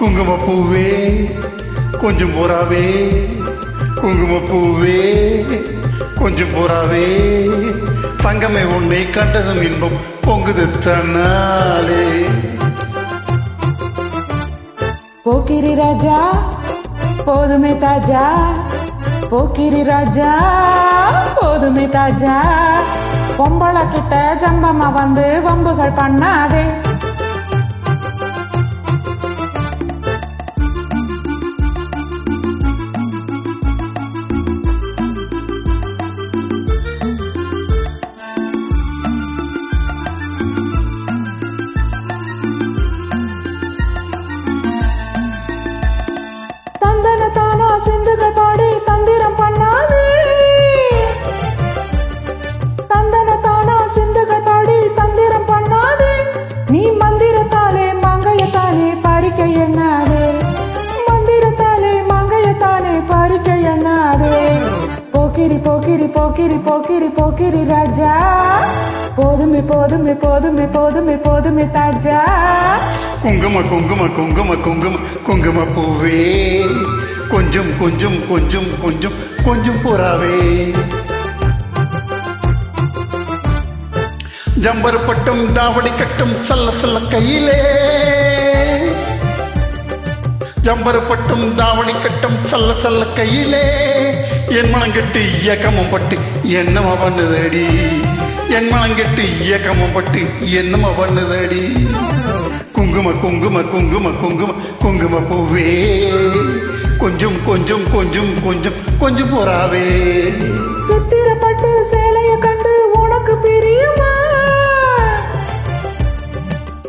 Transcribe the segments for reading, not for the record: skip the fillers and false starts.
குங்குமப்பூவே கொஞ்சம் போறாவே, குங்குமப்பூவே கொஞ்சம் போறாவே, தங்கமே உன்னை கண்டதும் இன்பம் பொங்குது தன்னாலே. போக்கிரி ராஜா போதுமே தாஜா, போக்கிரி ராஜா போதுமே தாஜா, பொம்பளை கிட்ட ஜம்பமா வந்து வம்புகள் பண்ணாதே. தந்தனத்தானா சிந்துகள் பாடி தந்திரம் பண்ணாதே, தந்தனத்தானா சிந்துகள் பாடி தந்திரம் பண்ணாதே, நீ மந்திரத்தாலே மங்கையத்தானே பறிக்க எண்ணாதே, மந்திரத்தாலே மங்கையத்தானே பறிக்க எண்ணாதே. போக்கிரி போக்கிரி போக்கிரி போக்கிரி போக்கிரி ராஜா, போதுமே போதுமே போதுமே போதுமே போதுமே தாஜா. குங்கும குங்கும குங்கும குங்கும குங்கும பூவே கொஞ்சம் கொஞ்சம் கொஞ்சம் கொஞ்சம் கொஞ்சம் போறாவே. ஜம்பர் பட்டம் தாவடி கட்டம் சல்ல சல்ல கையிலே, ஜம்பர் பட்டம் தாவடி கட்டம் சல்ல சல்ல கையிலே, என் மனம் கெட்டு இயக்கமும் பட்டு என்னமா பண்ணுதடி, என் மனம் கெட்டு இயக்கமும் பட்டு என்னமா பண்ணுதடி. குங்கும குங்கும குங்கும குங்கும குங்கும பூவே கொஞ்சம் கொஞ்சம் கொஞ்சம் கொஞ்சம் கொஞ்சம் போறாவே. சித்திரப்பட்டு சேலைய கண்டு உனக்கு பிரியுமா,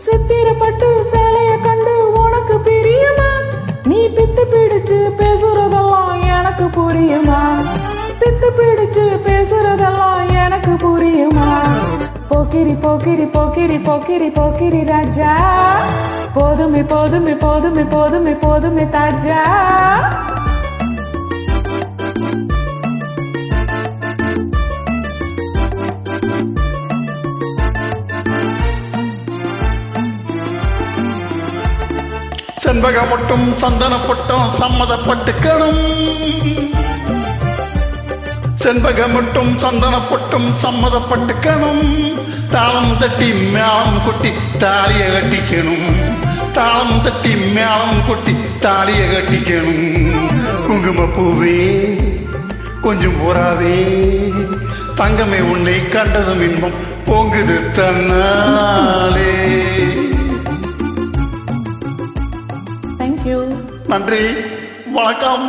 சித்திரப்பட்டு சேலைய கண்டு உனக்கு பிரியுமா, நீ பித்து பிடிச்சு பேசுறதெல்லாம் எனக்கு புரியுமா, பித்து பிடிச்சு பேசுறதெல்லாம் எனக்கு புரியுமா. போக்கிரி போக்கிரி போக்கிரி போக்கிரி போக்கிரி ராஜா, போதுமே போதுமே போதுமே போதுமே போதுமே தாஜா. செண்பக மட்டும் சந்தன பட்டம் சம்மதப்பட்டுக்கணும், செண்பக மட்டும் சந்தன பட்டம் சம்மதப்பட்டுக்கணும், தாளம் தட்டி மேளம் கொட்டி தாலிய கட்டிக்கணும், தாளம் தட்டி மேளம் கொட்டி தாலிய கட்டிக்கணும். குங்கும பூவே கொஞ்சம் போறாவே, தங்கமே உன்னை கண்டதும் இன்பம் பொங்குது தன்னாலே. தேங்க்யூ. நன்றி, வணக்கம்.